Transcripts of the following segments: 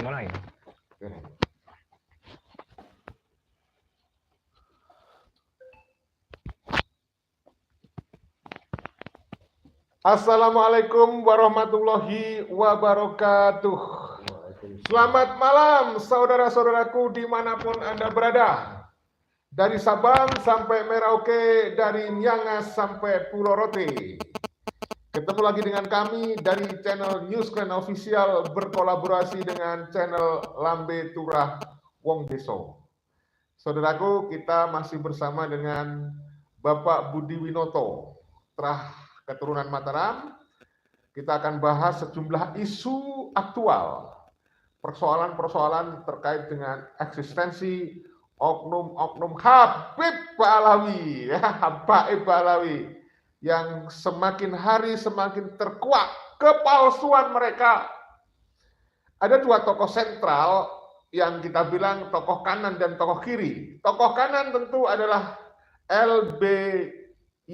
mulai. Assalamualaikum warahmatullahi wabarakatuh. Selamat malam saudara-saudaraku dimanapun Anda berada. Dari Sabang sampai Merauke, dari Miangas sampai Pulau Rote. Ketemu lagi dengan kami dari channel Newsclan Official berkolaborasi dengan channel Lambe Turah Wong Deso. Saudaraku, kita masih bersama dengan Bapak Budi Winoto, Trah keturunan Mataram. Kita akan bahas sejumlah isu aktual, persoalan-persoalan terkait dengan eksistensi oknum-oknum Habib Ba'alawi, Habib Ba'alawi, yang semakin hari semakin terkuak kepalsuan mereka. Ada dua tokoh sentral yang kita bilang tokoh kanan dan tokoh kiri. Tokoh kanan tentu adalah LBY,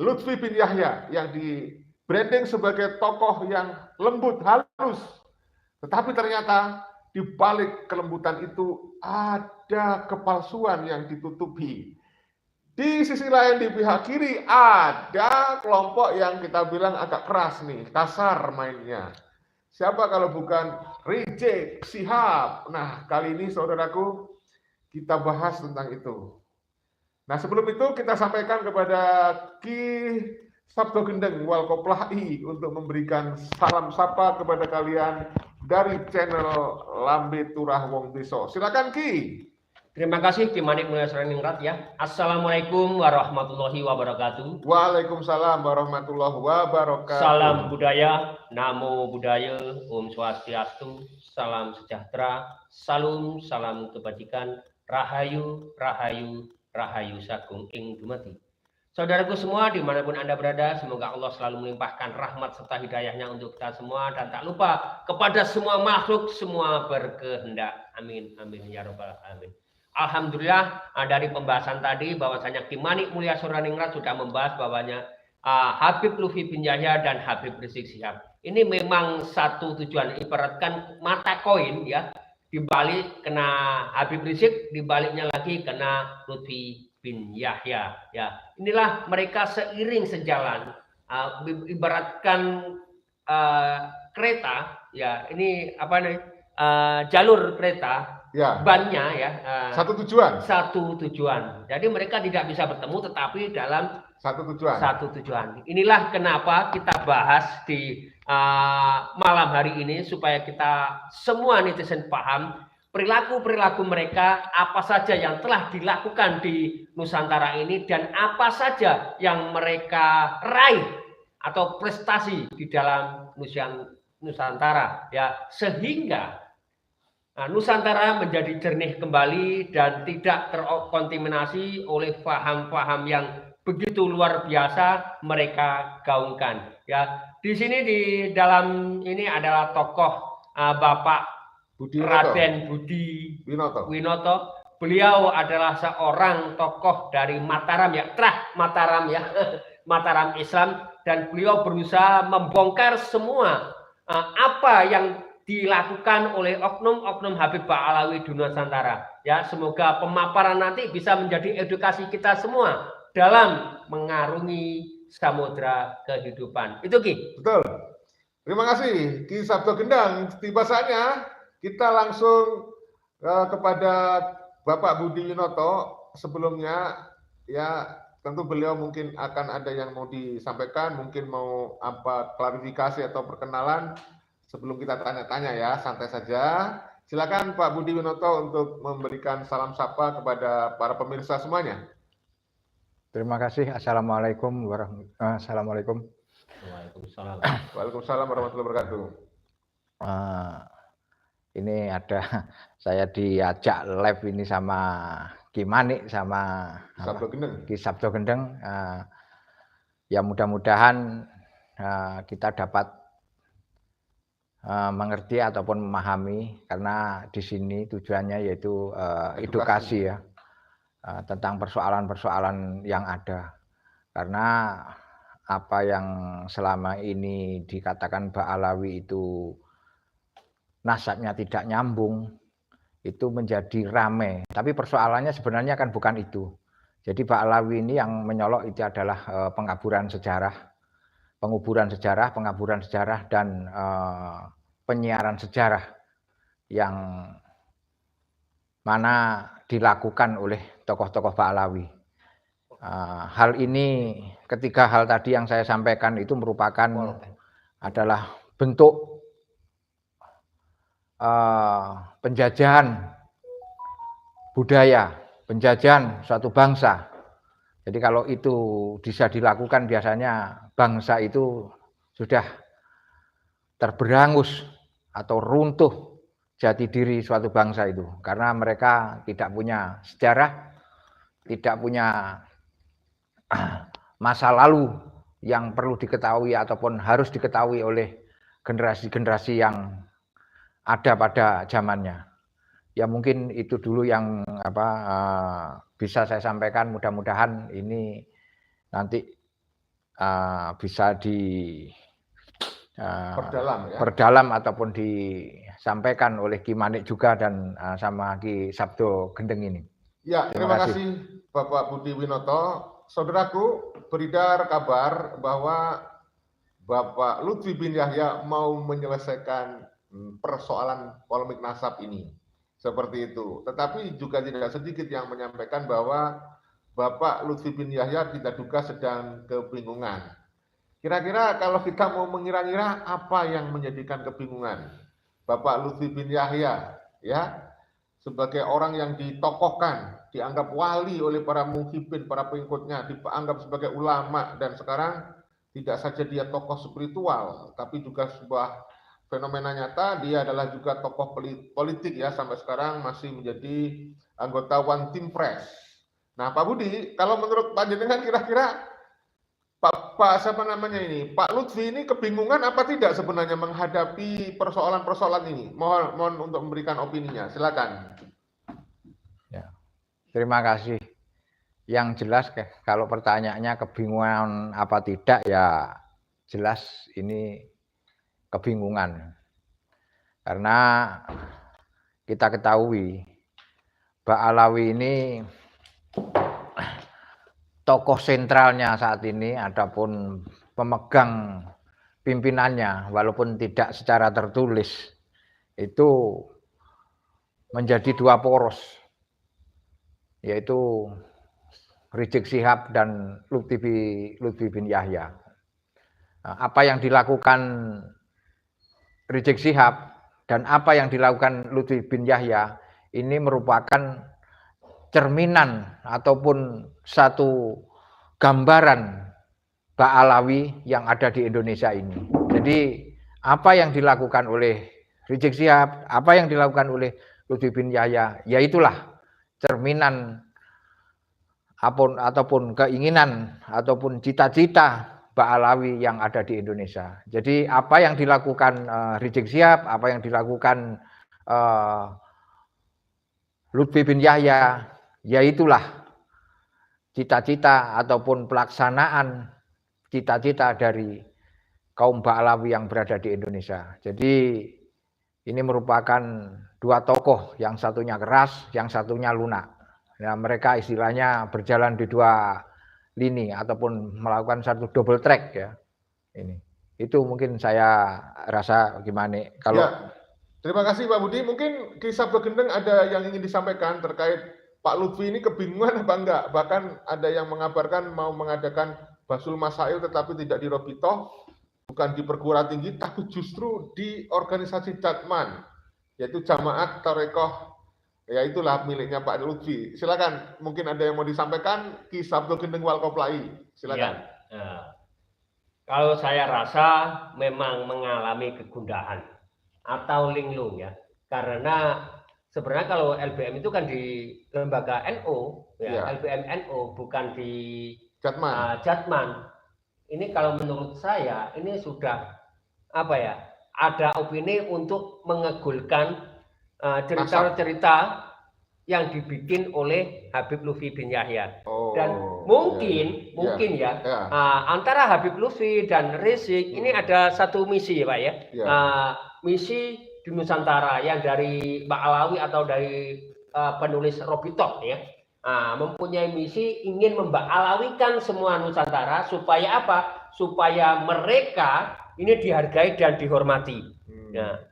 Lutfi bin Yahya, yang di branding sebagai tokoh yang lembut, halus. Tetapi ternyata di balik kelembutan itu ada kepalsuan yang ditutupi. Di sisi lain, di pihak kiri ada kelompok yang kita bilang agak keras nih, kasar mainnya. Siapa kalau bukan Rizik Syihab? Nah, kali ini saudaraku kita bahas tentang itu. Nah, sebelum itu kita sampaikan kepada Ki Sabdo Gendeng Walkoplahi untuk memberikan salam sapa kepada kalian dari channel Lambe Turah Wong Deso. Silakan Ki. Terima kasih Ki Manik Mulya Sreningrat ya. Assalamualaikum warahmatullahi wabarakatuh. Waalaikumsalam warahmatullahi wabarakatuh. Salam budaya, namo buddhaya, Om Swastiastu, salam sejahtera, salam kebajikan, rahayu, rahayu, rahayu sagung ing dumati. Saudaraku semua dimanapun Anda berada, semoga Allah selalu melimpahkan rahmat serta hidayahnya untuk kita semua, dan tak lupa kepada semua makhluk, semua berkehendak. Amin, amin, ya robbal alamin. Alhamdulillah, dari pembahasan tadi bahwasanya Ki Manik Mulya Sreningrat sudah membahas bahwanya Habib Lutfi bin Yahya dan Habib Rizik Syihab ini memang satu tujuan, ibaratkan mata koin ya, dibalik kena Habib Rizik, dibaliknya lagi kena Lutfi bin Yahya ya. Inilah mereka seiring sejalan, ibaratkan kereta ya, ini apa nih, jalur kereta ya, bannya ya, satu tujuan. Jadi mereka tidak bisa bertemu tetapi dalam satu tujuan. Inilah kenapa kita bahas di malam hari ini, supaya kita semua netizen paham perilaku mereka, apa saja yang telah dilakukan di Nusantara ini, dan apa saja yang mereka raih atau prestasi di dalam Nusantara ya, sehingga Nusantara menjadi jernih kembali dan tidak terkontaminasi oleh paham-paham yang begitu luar biasa mereka gaungkan ya. Di sini di dalam ini adalah tokoh Bapak Raden Budi Winoto. Beliau adalah seorang tokoh dari Mataram ya, Trah Mataram ya, Mataram Islam, dan beliau berusaha membongkar semua apa yang dilakukan oleh oknum-oknum Habib Ba'alawi di Nusantara ya. Semoga pemaparan nanti bisa menjadi edukasi kita semua dalam mengarungi samudra kehidupan. Itu Ki. Betul. Terima kasih Ki Sabdo Gendang. Tiba saatnya kita langsung kepada Bapak Budi Winoto. Sebelumnya ya, tentu beliau mungkin akan ada yang mau disampaikan, mungkin mau apa klarifikasi atau perkenalan. Sebelum kita tanya-tanya ya, santai saja. Silakan Pak Budi Winoto untuk memberikan salam sapa kepada para pemirsa semuanya. Terima kasih. Assalamualaikum warahmatullahi Waalaikumsalam. Waalaikumsalam warahmatullahi wabarakatuh. Ini ada saya diajak live ini sama Ki Manik sama Ki Sabdo Gendeng. Ya mudah-mudahan kita dapat mengerti ataupun memahami, karena di sini tujuannya yaitu edukasi ya, tentang persoalan-persoalan yang ada. Karena apa yang selama ini dikatakan Ba'alawi itu nasabnya tidak nyambung, itu menjadi rame. Tapi persoalannya sebenarnya kan bukan itu. Jadi Pak Alawi ini yang menyolok itu adalah penguburan sejarah dan penyiaran sejarah yang mana dilakukan oleh tokoh-tokoh Pak Alawi. Hal ini, ketiga hal tadi yang saya sampaikan itu merupakan adalah bentuk penjajahan budaya, penjajahan suatu bangsa. Jadi kalau itu bisa dilakukan, biasanya bangsa itu sudah terberangus atau runtuh jati diri suatu bangsa itu, karena mereka tidak punya sejarah, tidak punya masa lalu yang perlu diketahui ataupun harus diketahui oleh generasi-generasi yang ada pada zamannya. Ya mungkin itu dulu yang bisa saya sampaikan. Mudah-mudahan ini nanti bisa perdalam ataupun disampaikan oleh Ki Manik juga dan sama Ki Sabdo Gendeng ini. Ya, terima kasih Bapak Budi Winoto. Saudaraku, beredar kabar bahwa Bapak Lutfi bin Yahya mau menyelesaikan persoalan polemik nasab ini. Seperti itu. Tetapi juga tidak sedikit yang menyampaikan bahwa Bapak Lutfi bin Yahya tidak duga sedang kebingungan. Kira-kira kalau kita mau mengira-ngira apa yang menjadikan kebingungan Bapak Lutfi bin Yahya, ya, sebagai orang yang ditokohkan, dianggap wali oleh para muhibin, para pengikutnya, dianggap sebagai ulama, dan sekarang tidak saja dia tokoh spiritual, tapi juga sebuah fenomena nyata, dia adalah juga tokoh politik ya, sampai sekarang masih menjadi anggota One Team Press. Nah Pak Budi, kalau menurut Pak Jenengan kira-kira Pak Lutfi ini kebingungan apa tidak sebenarnya menghadapi persoalan-persoalan ini? Mohon untuk memberikan opininya, silakan. Ya, terima kasih. Yang jelas kalau pertanyaannya kebingungan apa tidak, ya jelas ini kebingungan. Karena kita ketahui Pak Alawi ini tokoh sentralnya saat ini, adapun pemegang pimpinannya walaupun tidak secara tertulis itu menjadi dua poros, yaitu Rizik Syihab dan Lutfi bin Yahya. Apa yang dilakukan Rizik Syihab dan apa yang dilakukan Lutfi bin Yahya ini merupakan cerminan ataupun satu gambaran Pak Alawi yang ada di Indonesia ini. Jadi apa yang dilakukan oleh Rizik Syihab, apa yang dilakukan oleh Lutfi bin Yahya, yaitulah cerminan ataupun keinginan ataupun cita-cita Pak Alawi yang ada di Indonesia. Jadi apa yang dilakukan Rizik Syihab, apa yang dilakukan Lutfi bin Yahya, yaitulah cita-cita ataupun pelaksanaan cita-cita dari kaum Pak Alawi yang berada di Indonesia. Jadi ini merupakan dua tokoh, yang satunya keras, yang satunya lunak. Nah, mereka istilahnya berjalan di dua lini ataupun melakukan satu double track ya. Ini. Itu mungkin saya rasa gimana kalau ya, terima kasih Pak Budi. Mungkin Ki Sabdo Gendeng ada yang ingin disampaikan terkait Pak Lutfi ini kebingungan apa enggak? Bahkan ada yang mengabarkan mau mengadakan Basul Masail tetapi tidak di Robitoh, bukan di perguruan tinggi, tapi justru di organisasi Jatman, yaitu Jamaat Tarekoh, ya itulah miliknya Pak Lutfi. Silakan, mungkin ada yang mau disampaikan, Ki Sabdo Gendeng Walkoplai. Silakan. Ya, kalau saya rasa memang mengalami kegundahan atau linglung ya, karena sebenarnya kalau LBM itu kan di lembaga NU, ya, LBM NU, bukan di Jatman. Ini kalau menurut saya ini sudah ada opini untuk mengegulkan cerita-cerita yang dibikin oleh Habib Lutfi bin Yahya. Dan mungkin antara Habib Lutfi dan Rizik ini ada satu misi ya Pak ya. Misi di Nusantara yang dari Mbak Alawi atau dari penulis Robitok ya, mempunyai misi ingin memba'alawikan semua Nusantara supaya apa? Supaya mereka ini dihargai dan dihormati. Ya.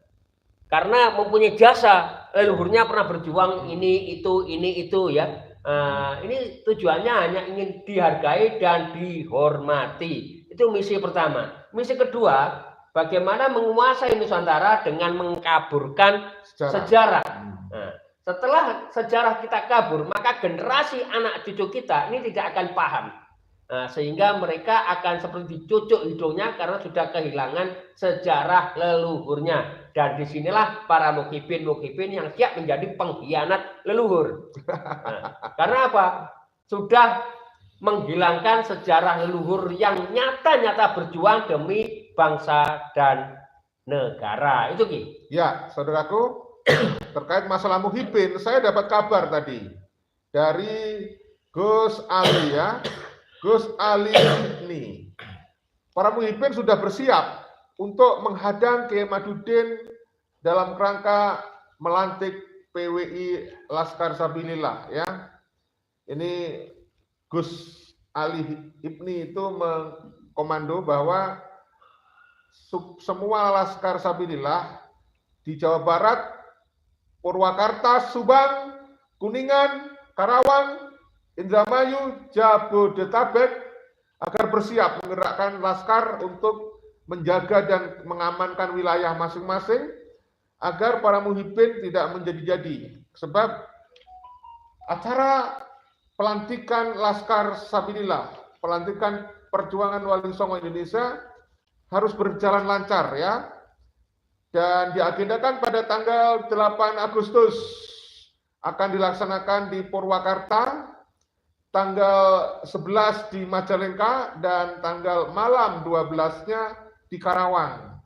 Karena mempunyai jasa, leluhurnya pernah berjuang ini itu ya. Ini tujuannya hanya ingin dihargai dan dihormati. Itu misi pertama. Misi kedua, bagaimana menguasai Nusantara dengan mengkaburkan sejarah. Nah, setelah sejarah kita kabur, maka generasi anak cucu kita ini tidak akan paham. Nah, sehingga mereka akan seperti dicucuk hidungnya karena sudah kehilangan sejarah leluhurnya. Dan disinilah para muhibin yang siap menjadi pengkhianat leluhur. Nah, karena apa? Sudah menghilangkan sejarah leluhur yang nyata-nyata berjuang demi bangsa dan negara. Itu Ki. Ya, saudaraku, terkait masalah muhibin, saya dapat kabar tadi dari Gus Ali ya. Gus Ali ini, para muhibin sudah bersiap untuk menghadang Kiai Madudin dalam rangka melantik PWI Laskar Sabilillah ya. Ini Gus Ali Ibni itu mengkomando bahwa semua Laskar Sabilillah di Jawa Barat, Purwakarta, Subang, Kuningan, Karawang, Indramayu, Jabodetabek agar bersiap menggerakkan laskar untuk menjaga dan mengamankan wilayah masing-masing agar para muhibin tidak menjadi-jadi. Sebab acara pelantikan Laskar Sabilillah, pelantikan Perjuangan Wali Songo Indonesia harus berjalan lancar ya. Dan diagendakan pada tanggal 8 Agustus akan dilaksanakan di Purwakarta, tanggal 11 di Majalengka, dan tanggal malam 12-nya di Karawang.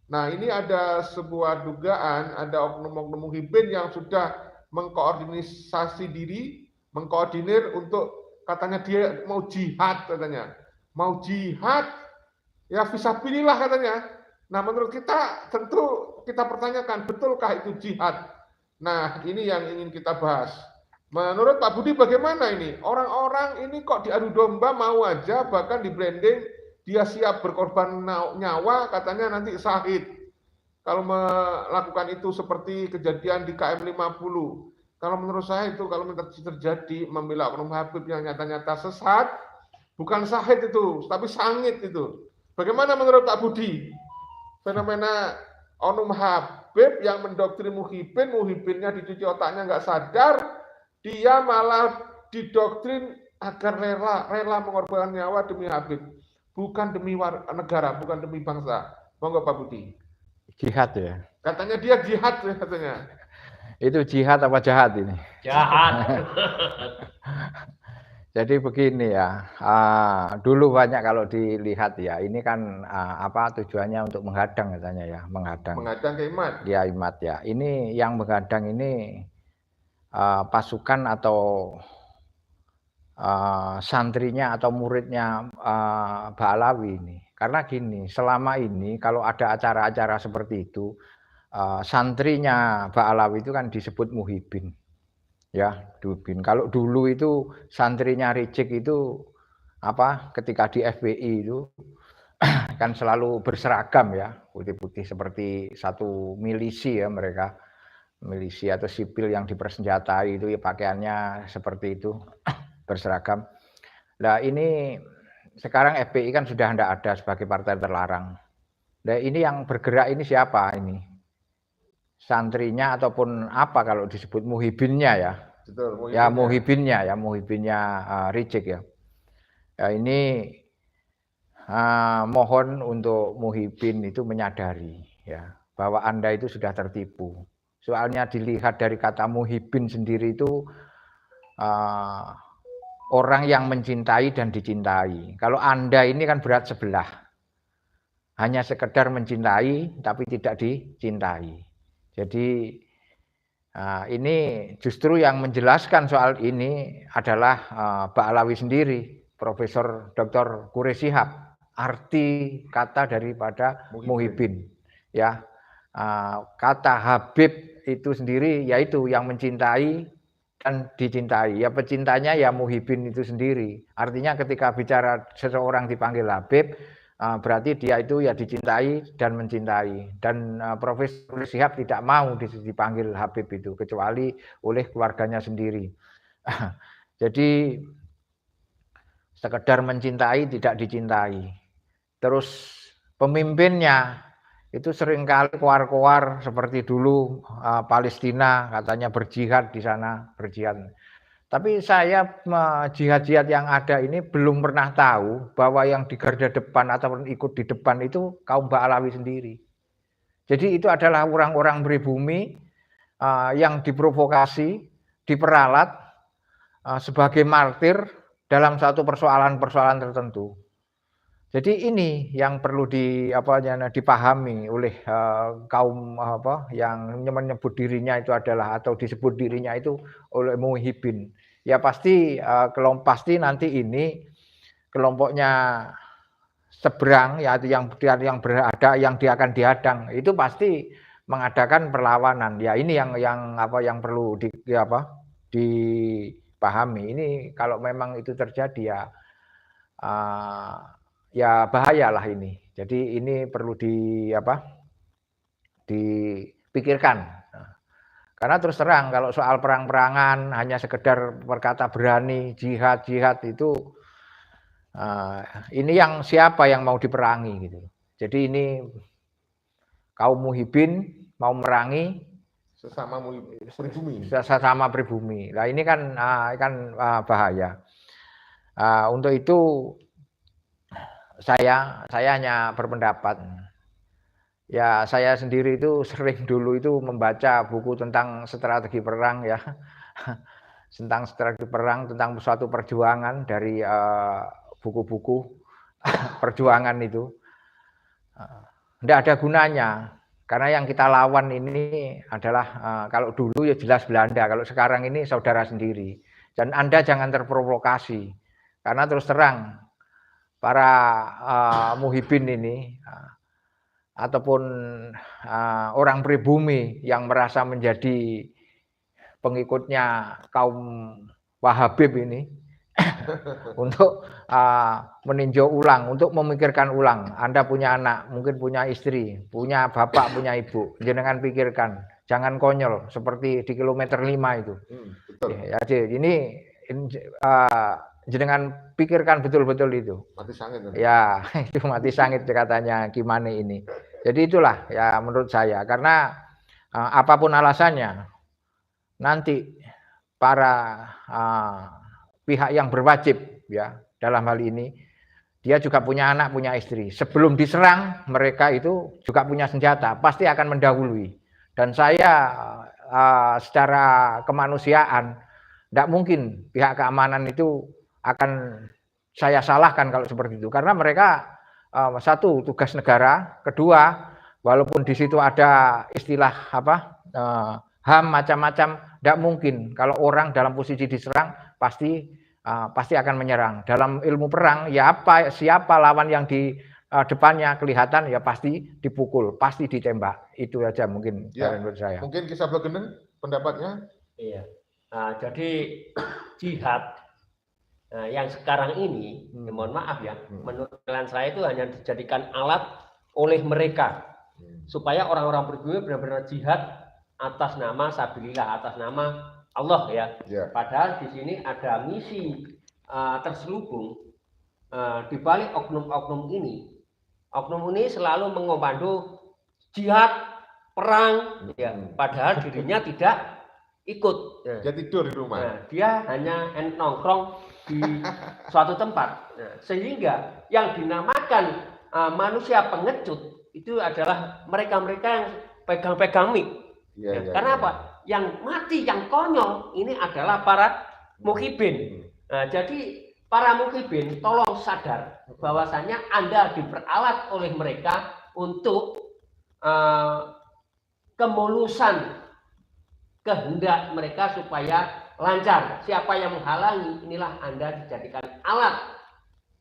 Nah, ini ada sebuah dugaan, ada oknum-oknum muhibin yang sudah mengkoordinasi diri, mengkoordinir untuk katanya dia mau jihad katanya. Mau jihad, ya fisabilillah katanya. Nah, menurut kita tentu kita pertanyakan, betulkah itu jihad? Nah, ini yang ingin kita bahas. Menurut Pak Budi bagaimana ini? Orang-orang ini kok diadu domba mau aja, bahkan di branding dia siap berkorban nyawa, katanya nanti syahid. Kalau melakukan itu seperti kejadian di KM 50. Kalau menurut saya itu kalau terjadi membela oknum Habib yang nyata-nyata sesat, bukan syahid itu, tapi sangit itu. Bagaimana menurut Pak Budi? Fenomena oknum Habib yang mendoktrin muhibin, muhibinnya dicuci otaknya nggak sadar, dia malah didoktrin agar rela mengorbankan nyawa demi Habib, bukan demi negara, bukan demi bangsa. Monggo Pak Budi. Jihad ya. Katanya dia jihad ya katanya. Itu jihad apa jahat ini? Jahat. Jadi begini ya, dulu banyak kalau dilihat ya, ini kan apa tujuannya untuk menghadang katanya ya, menghadang. Menghadang ke Imat. Ya Imat ya. Ini yang menghadang ini pasukan atau santrinya atau muridnya Ba'alawi ini. Karena gini, selama ini kalau ada acara-acara seperti itu, santrinya Ba'alawi itu kan disebut muhibin. Ya, Dubin. Kalau dulu itu santrinya Ricik itu apa? Ketika di FPI itu kan selalu berseragam ya, putih-putih seperti satu milisi ya mereka. Milisi atau sipil yang dipersenjatai itu ya pakaiannya seperti itu, berseragam. Nah, ini sekarang FPI kan sudah tidak ada sebagai partai terlarang. Nah, ini yang bergerak ini siapa ini? Santrinya ataupun apa kalau disebut muhibinnya ya. Betul, muhibinnya. Ya muhibinnya Ricik ya. Ya ini mohon untuk muhibin itu menyadari ya bahwa Anda itu sudah tertipu. Soalnya dilihat dari kata muhibin sendiri itu orang yang mencintai dan dicintai. Kalau Anda ini kan berat sebelah. Hanya sekedar mencintai tapi tidak dicintai. Jadi ini justru yang menjelaskan soal ini adalah Ba'alawi sendiri, Profesor Dr. Quraish Shihab, arti kata daripada muhibin. Ya, kata Habib itu sendiri yaitu yang mencintai dan dicintai. Ya pecintanya ya Muhibin itu sendiri. Artinya ketika bicara seseorang dipanggil Habib, berarti dia itu ya dicintai dan mencintai. Dan Profesor Syihab tidak mau dipanggil Habib itu kecuali oleh keluarganya sendiri. Jadi sekedar mencintai tidak dicintai. Terus pemimpinnya itu seringkali koar-koar seperti dulu Palestina katanya berjihad di sana, berjihad. Tapi saya jihad-jihad yang ada ini belum pernah tahu bahwa yang di garda depan ataupun ikut di depan itu kaum Ba'alawi sendiri. Jadi itu adalah orang-orang pribumi yang diprovokasi, diperalat sebagai martir dalam satu persoalan-persoalan tertentu. Jadi ini yang perlu dipahami oleh kaum yang menyebut dirinya itu adalah atau disebut dirinya itu oleh Muhibin. Ya pasti pasti nanti ini kelompoknya seberang ya yang berada yang dia akan dihadang itu pasti mengadakan perlawanan. Ya ini yang perlu dipahami. Ini kalau memang itu terjadi ya bahayalah ini. Jadi ini perlu dipikirkan. Karena terus terang kalau soal perang-perangan hanya sekedar berkata berani jihad itu ini yang siapa yang mau diperangi gitu. Jadi ini kaum Muhibin mau merangi sesama pribumi. Sesama pribumi. Nah ini kan bahaya. Untuk itu saya hanya berpendapat, ya saya sendiri itu sering dulu itu membaca buku tentang strategi perang ya, tentang strategi perang, tentang suatu perjuangan dari buku-buku perjuangan itu, tidak ada gunanya, karena yang kita lawan ini adalah kalau dulu ya jelas Belanda, kalau sekarang ini saudara sendiri, dan Anda jangan terprovokasi, karena terus terang para Muhibin ini ataupun orang pribumi yang merasa menjadi pengikutnya kaum Wahabib ini untuk meninjau ulang, untuk memikirkan ulang. Anda punya anak, mungkin punya istri, punya bapak, punya ibu, jangan pikirkan, jangan konyol seperti di kilometer 5 itu. Betul. Ya, ini jenengan pikirkan betul-betul itu. Mati sangit. Ya, itu mati sangit katanya gimana ini. Jadi itulah ya menurut saya, karena apapun alasannya nanti para pihak yang berwajib ya dalam hal ini dia juga punya anak, punya istri. Sebelum diserang mereka itu juga punya senjata, pasti akan mendahului. Dan saya secara kemanusiaan tidak mungkin pihak keamanan itu akan saya salahkan kalau seperti itu, karena mereka satu tugas negara, kedua walaupun di situ ada istilah HAM macam-macam, tidak mungkin kalau orang dalam posisi diserang pasti akan menyerang. Dalam ilmu perang ya siapa lawan yang di depannya kelihatan ya pasti dipukul, pasti ditembak. Itu aja mungkin ya, menurut saya. Mungkin Kisah Bagenen pendapatnya? Iya. Jadi jihad yang sekarang ini, mohon maaf ya, menurut kalian saya itu hanya dijadikan alat oleh mereka supaya orang-orang pribumi benar-benar jihad atas nama sabilillah, atas nama Allah ya. Padahal di sini ada misi terselubung di balik oknum-oknum ini. Oknum ini selalu mengomando jihad, perang, ya. Padahal dirinya tidak ikut. Dia tidur di rumah. Nah, dia hanya nongkrong di suatu tempat, sehingga yang dinamakan manusia pengecut itu adalah mereka-mereka yang pegang-pegang mic. Karena apa? Yang mati, yang konyol ini adalah para Muhibin. Jadi para Muhibin tolong sadar bahwasanya Anda diperalat oleh mereka untuk kemulusan kehendak mereka supaya lancar. Siapa yang menghalangi, inilah Anda dijadikan alat,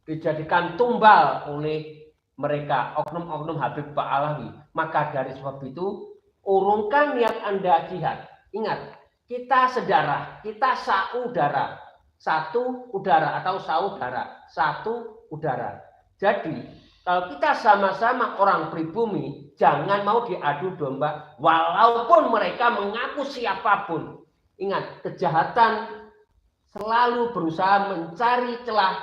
dijadikan tumbal oleh mereka oknum-oknum Habib Ba'alawi, maka dari sebab itu urungkan niat Anda jihad. Ingat, kita sedarah, kita saudara, satu udara atau saudara, satu udara. Jadi kalau kita sama-sama orang pribumi, jangan mau diadu domba walaupun mereka mengaku siapapun. Ingat, kejahatan selalu berusaha mencari celah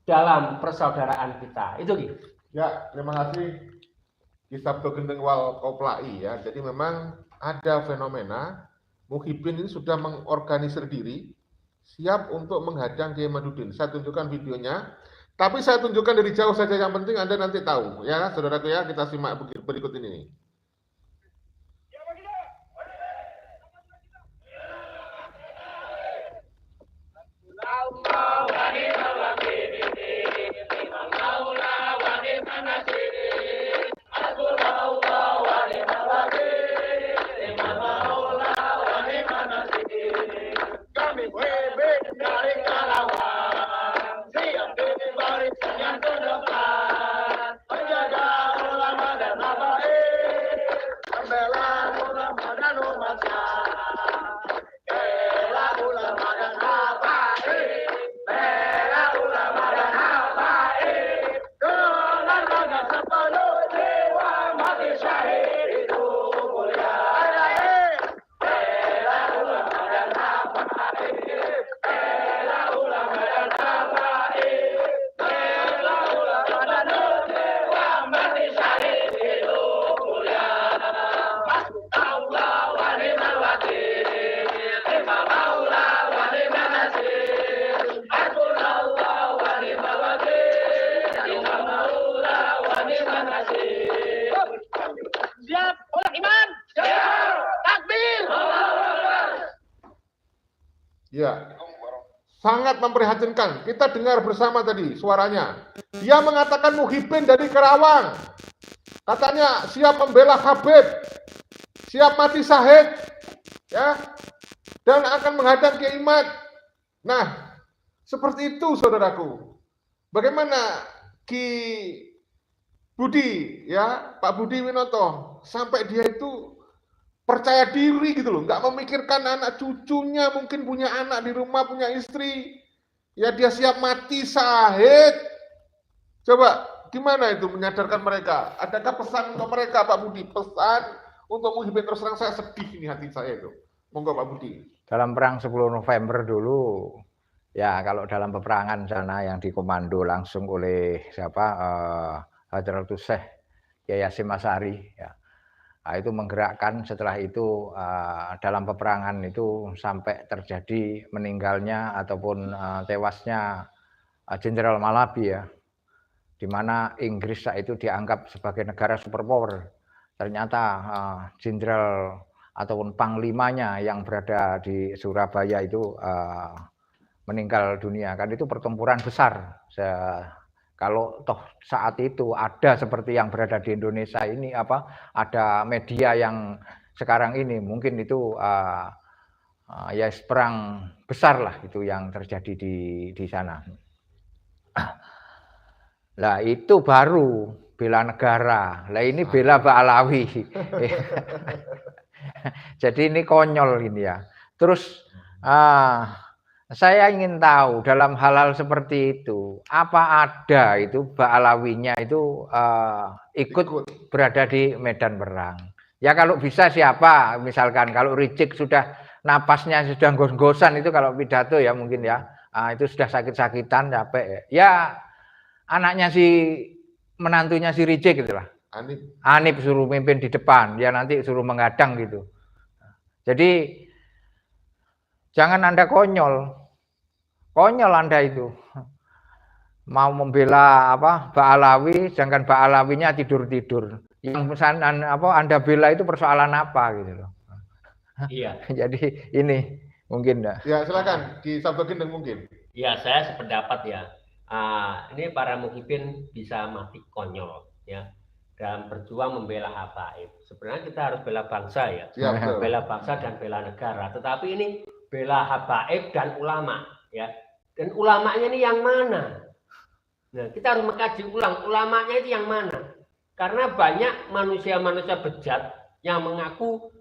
dalam persaudaraan kita. Itu gitu. Ya, terima kasih Kisabto Gendeng Wal Koplai ya. Jadi memang ada fenomena Muhyiddin ini sudah mengorganisir diri siap untuk menghadang Kiai Madudin. Saya tunjukkan videonya. Tapi saya tunjukkan dari jauh saja, yang penting Anda nanti tahu ya, saudaraku ya. Kita simak berikut ini. Ya, sangat memprihatinkan. Kita dengar bersama tadi suaranya. Dia mengatakan Muhyiddin dari Karawang. Katanya siap membela Habib, siap mati syahid, ya, dan akan menghadang Kiai Mat. Nah, seperti itu saudaraku. Bagaimana Ki Budi, ya, Pak Budi Winoto, sampai dia itu percaya diri gitu loh, nggak memikirkan anak cucunya, mungkin punya anak di rumah, punya istri, ya dia siap mati syahid. Coba gimana itu menyadarkan mereka? Adakah pesan untuk mereka, Pak Budi? Pesan untuk Muhyiddin. Terus terang saya sedih ini hati saya itu. Monggo Pak Budi. Dalam perang 10 November dulu, ya kalau dalam peperangan sana yang dikomando langsung oleh siapa, Hadratus Syekh Kyai Hasyim Asy'ari, ya. Nah, itu menggerakkan. Setelah itu dalam peperangan itu sampai terjadi meninggalnya ataupun tewasnya Jenderal Malabi, ya, di mana Inggris saat itu dianggap sebagai negara superpower. Ternyata jenderal ataupun panglimanya yang berada di Surabaya itu meninggal dunia. Kan itu pertempuran besar. Kalau toh saat itu ada seperti yang berada di Indonesia ini, ada media yang sekarang ini, mungkin itu ya perang besar lah itu yang terjadi di sana. Lah itu baru bela negara. Lah ini bela Ba'alawi. Jadi ini konyol ini ya. Terus saya ingin tahu dalam hal-hal seperti itu, apa ada itu Ba'alawinya itu ikut berada di medan perang. Ya kalau bisa siapa, misalkan kalau Rizik sudah napasnya sudah gos-gosan itu kalau pidato ya mungkin ya, itu sudah sakit-sakitan capek. Ya anaknya menantunya si Rizik gitulah. Anip suruh mimpin di depan, dia nanti suruh menghadang gitu. Jadi jangan Anda konyol. Konyol Anda itu. Mau membela Ba'alawi, sedangkan Ba'alawinya tidur-tidur. Yang Anda bela itu persoalan apa gitu loh. Iya. Jadi ini mungkin enggak. Ya, silakan di Sabto Gendeng mungkin. Ya, saya sependapat ya. Ini para Muhyiddin bisa mati konyol ya. Dalam berjuang membela habaib. Sebenarnya kita harus bela bangsa ya. Bela bangsa dan bela negara. Tetapi ini bela habaib dan ulama ya. Dan ulamanya ini yang mana? Nah, kita harus mengkaji ulang ulamanya itu yang mana. Karena banyak manusia-manusia bejat yang mengaku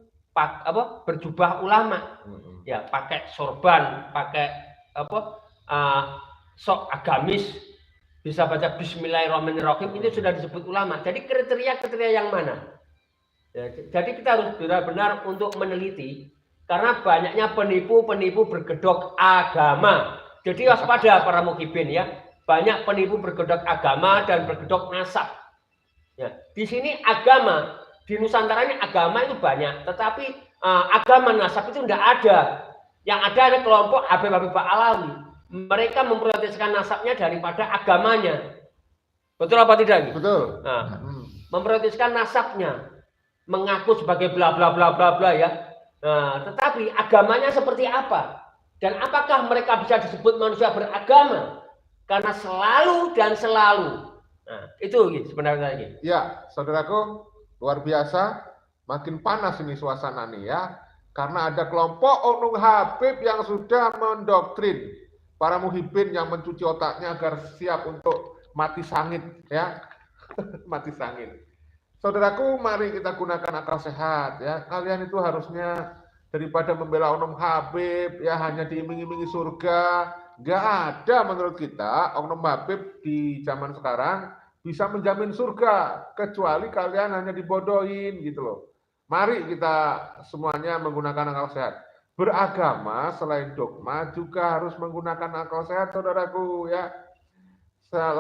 berjubah ulama. Ya, pakai sorban, pakai sok agamis, bisa baca Bismillahirrahmanirrahim, itu sudah disebut ulama. Jadi kriteria-kriteria yang mana? Ya, jadi kita harus benar-benar untuk meneliti, karena banyaknya penipu-penipu bergedok agama. Jadi waspada para muhibin ya, banyak penipu bergedok agama dan bergedok nasab. Ya, di sini agama, di Nusantara ini agama itu banyak, tetapi agama nasab itu tidak ada. Yang ada kelompok Habib-Habib Alawi. Mereka memprioritaskan nasabnya daripada agamanya. Betul apa tidak? Betul. Nah, memprioritaskan nasabnya, mengaku sebagai bla bla bla bla bla ya. Nah, tetapi agamanya seperti apa? Dan apakah mereka bisa disebut manusia beragama? Karena selalu dan selalu. Nah, itu sebenarnya lagi. Ya, saudaraku, luar biasa. Makin panas ini suasana nih ya. Karena ada kelompok oknum Habib yang sudah mendoktrin para muhibin yang mencuci otaknya agar siap untuk mati sangit ya. Mati sangit. Saudaraku, mari kita gunakan akal sehat ya. Kalian itu harusnya daripada membela oknum Habib ya hanya diiming-imingi surga, nggak ada menurut kita oknum Habib di zaman sekarang bisa menjamin surga kecuali kalian hanya dibodohin gitu loh. Mari kita semuanya menggunakan akal sehat. Beragama selain dogma juga harus menggunakan akal sehat, saudaraku ya.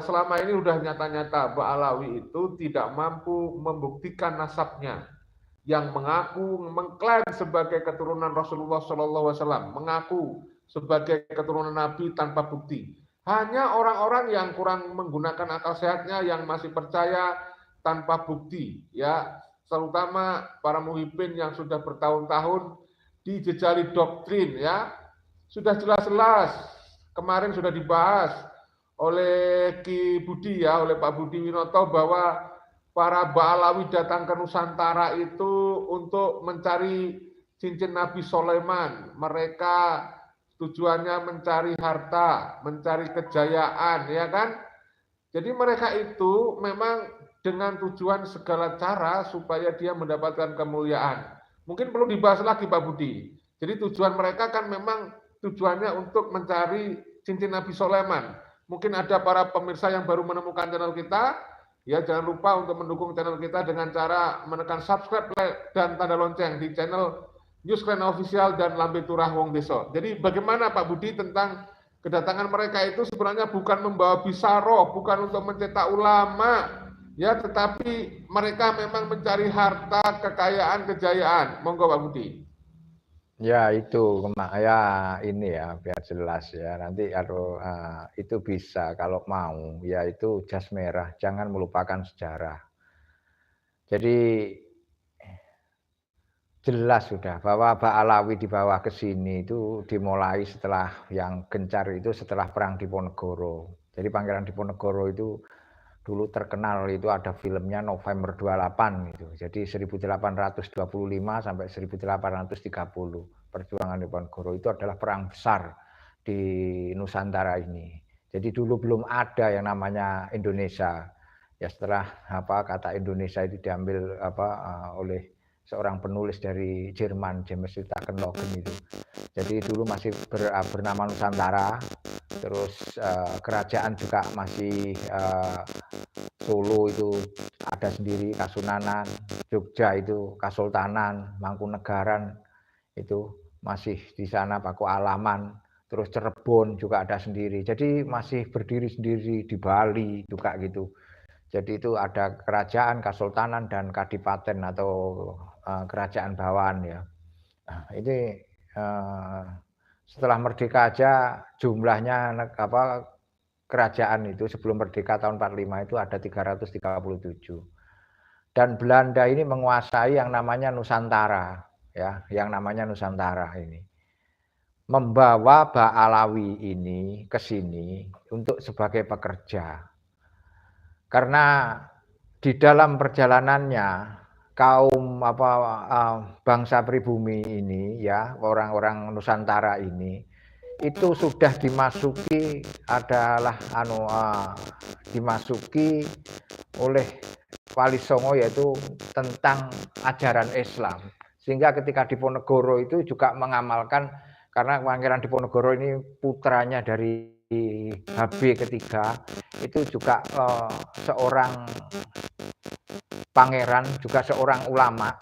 Selama ini udah nyata-nyata Ba'alawi itu tidak mampu membuktikan nasabnya. Yang mengaku mengklaim sebagai keturunan Rasulullah SAW, mengaku sebagai keturunan Nabi tanpa bukti. Hanya orang-orang yang kurang menggunakan akal sehatnya yang masih percaya tanpa bukti, ya, terutama para muhibin yang sudah bertahun-tahun dijejali doktrin, ya, sudah jelas-jelas kemarin sudah dibahas oleh Ki Budi ya, oleh Pak Budi Winoto bahwa para Ba'alawi datang ke Nusantara itu untuk mencari cincin Nabi Sulaiman. Mereka tujuannya mencari harta, mencari kejayaan, ya kan? Jadi mereka itu memang dengan tujuan segala cara supaya dia mendapatkan kemuliaan. Mungkin perlu dibahas lagi Pak Budi. Jadi tujuan mereka kan memang tujuannya untuk mencari cincin Nabi Sulaiman. Mungkin ada para pemirsa yang baru menemukan channel kita, ya jangan lupa untuk mendukung channel kita dengan cara menekan subscribe, like, dan tanda lonceng di channel Newsline Official dan Lambe Turah Wong Deso. Jadi bagaimana Pak Budi tentang kedatangan mereka itu sebenarnya bukan membawa bisaroh, bukan untuk mencetak ulama, ya, tetapi mereka memang mencari harta, kekayaan, kejayaan. Monggo Pak Budi. Ya itu, ya ini ya biar jelas ya. Nanti kalau itu bisa kalau mau, ya itu jas merah, jangan melupakan sejarah. Jadi jelas sudah bahwa Ba'alawi dibawa ke sini itu dimulai setelah yang gencar itu setelah Perang Diponegoro. Jadi Pangeran Diponegoro itu dulu terkenal itu ada filmnya November 28 itu. Jadi 1825 sampai 1830 perjuangan Diponegoro itu adalah perang besar di Nusantara ini. Jadi dulu belum ada yang namanya Indonesia. Ya setelah kata Indonesia itu diambil oleh seorang penulis dari Jerman, James Withagen itu. Jadi dulu masih bernama Nusantara, terus kerajaan juga masih Solo itu ada sendiri, Kasunanan, Jogja itu Kasultanan, Mangkunegaran itu masih di sana, Pakualaman, terus Cirebon juga ada sendiri. Jadi masih berdiri sendiri di Bali juga gitu. Jadi itu ada kerajaan, kasultanan, dan kadipaten atau kerajaan bawahan ya. Nah, ini setelah merdeka aja jumlahnya kerajaan itu sebelum merdeka tahun 45 itu ada 337. Dan Belanda ini menguasai yang namanya Nusantara ya, yang namanya Nusantara ini. Membawa Ba'alawi ini ke sini untuk sebagai pekerja. Karena di dalam perjalanannya kaum bangsa pribumi ini ya, orang-orang Nusantara ini itu sudah dimasuki dimasuki oleh Wali Songo, yaitu tentang ajaran Islam. Sehingga ketika Diponegoro itu juga mengamalkan, karena Pangeran Diponegoro ini putranya dari HB ketiga, itu juga seorang pangeran, juga seorang ulama.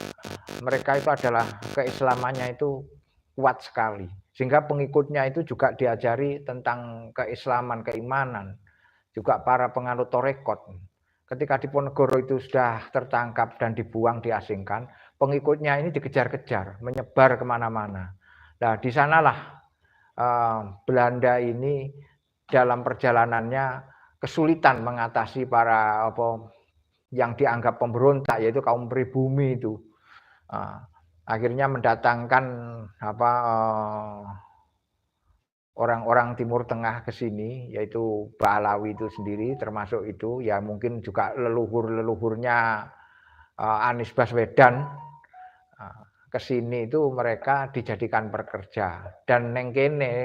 Mereka itu adalah keislamannya itu kuat sekali. Sehingga pengikutnya itu juga diajari tentang keislaman, keimanan. Juga para penganut torekot. Ketika Diponegoro itu sudah tertangkap dan dibuang, diasingkan, pengikutnya ini dikejar-kejar, menyebar kemana-mana. Nah, di sanalah Belanda ini dalam perjalanannya kesulitan mengatasi para yang dianggap pemberontak, yaitu kaum pribumi itu. Akhirnya mendatangkan orang-orang Timur Tengah ke sini, yaitu Ba'alawi itu sendiri, termasuk itu ya mungkin juga leluhur-leluhurnya Anies Baswedan ke sini itu mereka dijadikan pekerja. Dan neng kene